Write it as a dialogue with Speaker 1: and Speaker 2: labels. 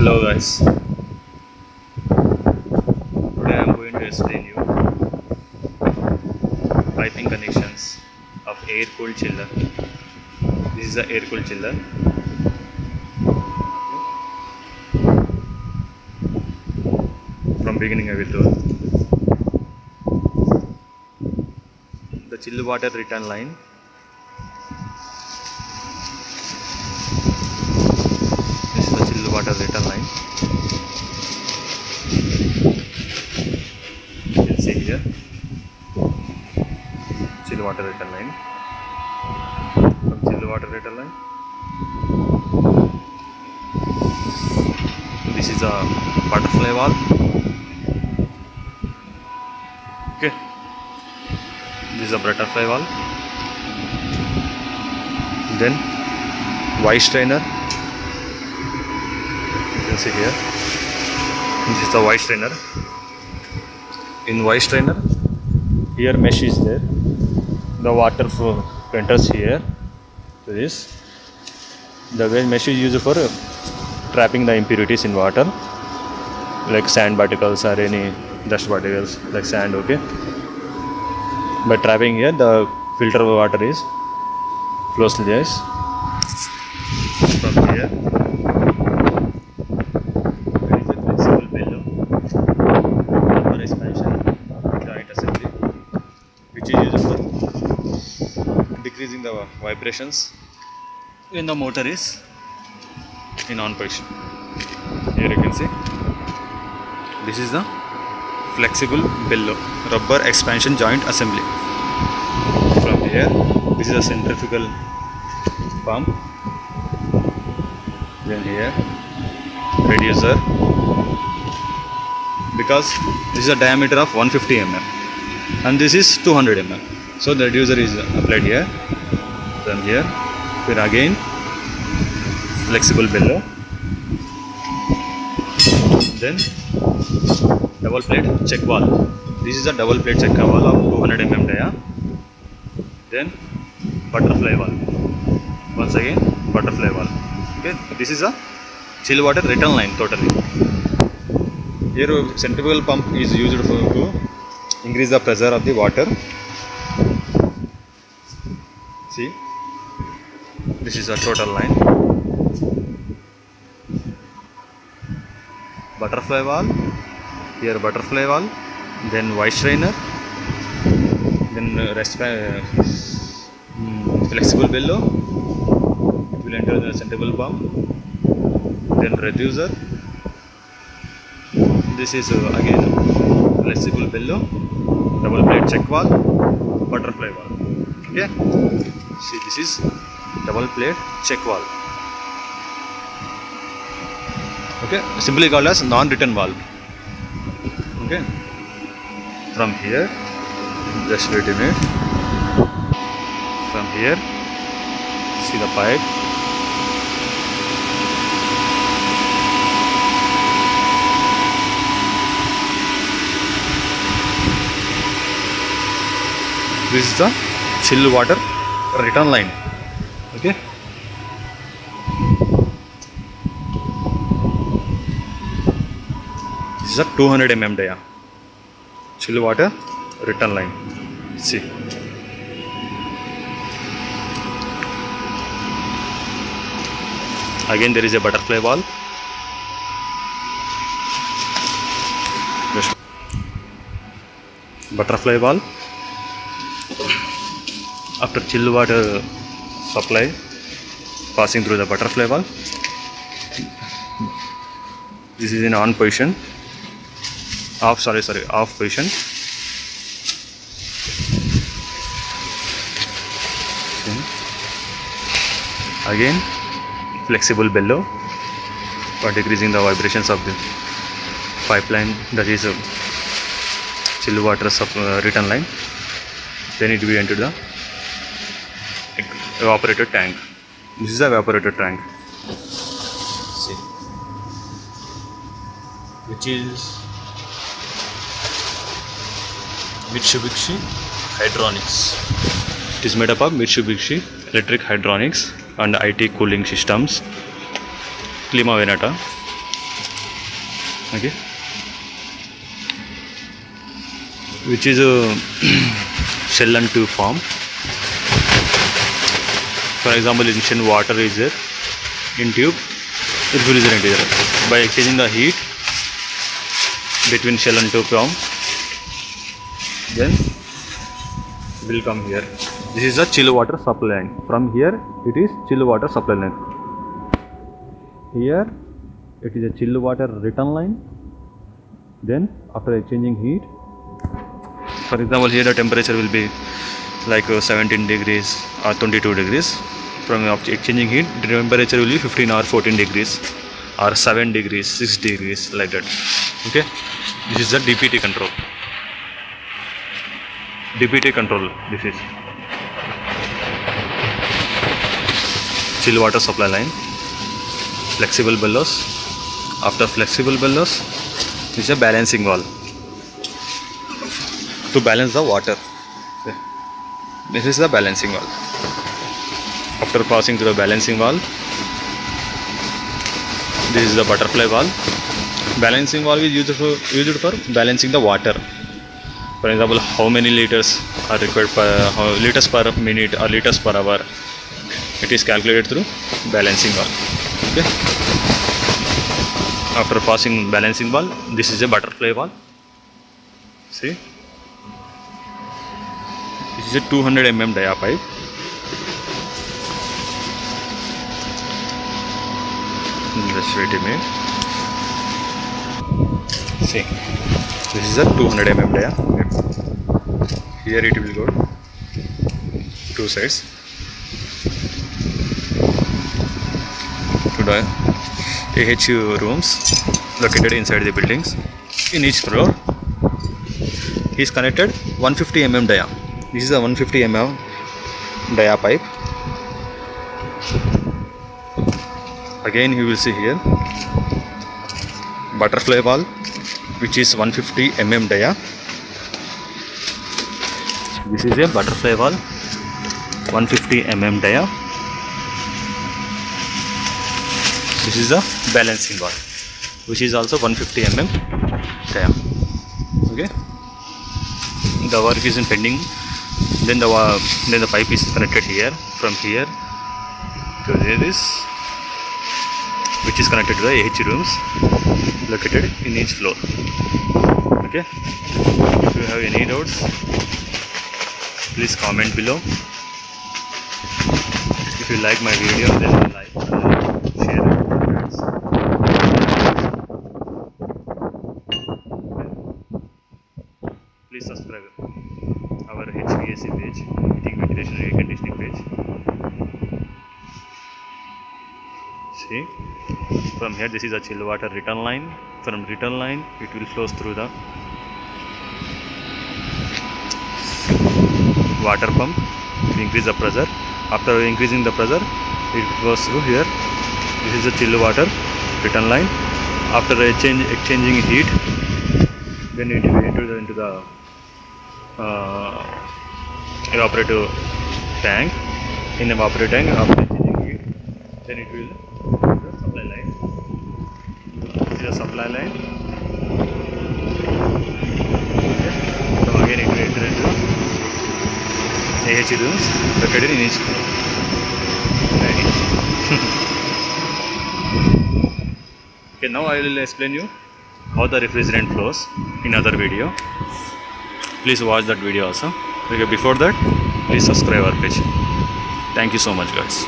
Speaker 1: Hello guys, today I am going to explain you piping connections of air cooled chiller. This is the air cooled chiller. From beginning I will do the chill water return line. This is the chill water return line. You can see here chill water return line. From chill water return line, this is a butterfly valve. Okay, this is a butterfly valve. Then Y strainer. You can see here. This is the Y strainer. In Y strainer, here mesh is there. The water flow enters here. So this, the mesh is used for trapping the impurities in water, like sand particles or any dust particles like sand. Okay, by trapping here, the filter water is flows to this. From here, there is a flexible bellow for expansion joint assembly, which is used for decreasing the vibrations when the motor is in on position. Here you can see this is the flexible bellow rubber expansion joint assembly. From here, this is a centrifugal pump. Then here reducer, because this is a diameter of 150 mm and this is 200 mm, so the reducer is applied here. From here, then again flexible bellow, then double plate check valve. This is a double plate check valve of 200 mm dia. Then butterfly valve. Once again butterfly valve. Okay, this is a chill water return line totally. Here centrifugal pump is used to increase the pressure of the water. See, this is a total line. Butterfly valve, here butterfly valve, then Y strainer, then flexible bellow, it will enter the centrifugal pump, then reducer. This is again flexible bellow, double plate check valve, butterfly valve. Okay, see, this is double plate check valve. Okay, simply called as non-return valve. Okay, from here, just wait a minute. From here, see the pipe. This is the chill water return line. Okay, this is a 200 mm dia chill water return line. See, again there is a butterfly valve. Butterfly valve. After chill water supply passing through the butterfly valve, this is in on position, off position. Again flexible bellow for decreasing the vibrations of the pipeline, that is a chill water return line. Then it will enter the evaporator tank. This is the evaporator tank. See, which is Mitsubishi Hydronics. It is made up of Mitsubishi Electric Hydronics and IT cooling systems, Klima Veneta. Okay, which is a shell and tube form. For example, initial water is there, in tube refrigerant is there. By exchanging the heat between shell and tube form, then will come here. This is a chill water supply line. From here it is chill water supply line. Here it is a chill water return line. Then after exchanging heat, for example, here the temperature will be like 17 degrees or 22 degrees. From after exchanging heat, the temperature will be 15 or 14 degrees or 7 degrees, 6 degrees, like that. Okay, this is the DPT control. DPT control, this is chill water supply line, flexible bellows. After flexible bellows, this is a balancing valve to balance the water. This is the balancing valve. After passing through the balancing valve, this is the butterfly valve. Balancing valve is used for balancing the water. For example, how many liters are required per liters per minute or liters per hour. It is calculated through balancing valve. Okay. After passing balancing valve, this is a butterfly valve. See, this is a 200 mm dia pipe. Just wait a minute. See, this is a 200 mm dia. Here it will go two sides to the AH rooms located inside the buildings. In each floor is connected 150 mm dia. This is a 150 mm dia pipe. Again you will see here butterfly valve, which is 150 mm dia. This is a butterfly valve, 150 mm dia. This is a balancing valve, which is also 150 mm dia. Okay, the work is in pending. Then the pipe is connected here, from here to this, which is connected to the AH rooms located in each floor. Okay, if you have any doubts, please comment below. If you like my video, then like, share it with your friends. Please subscribe our HVAC page, heating, ventilation, air conditioning page. See, from here this is a chill water return line. From return line it will flow through the water pump to increase the pressure. After increasing the pressure, it goes through here. This is a chill water return line. After exchanging heat, then it will enter into the evaporative tank. In evaporative tank, after exchanging heat, then it will the supply line. This is a supply line. Okay. So again it will enter into AH rooms located in each floor. Okay, now I will explain you how the refrigerant flows in other video. Please watch that video also. Okay, before that, please subscribe our page. Thank you so much, guys.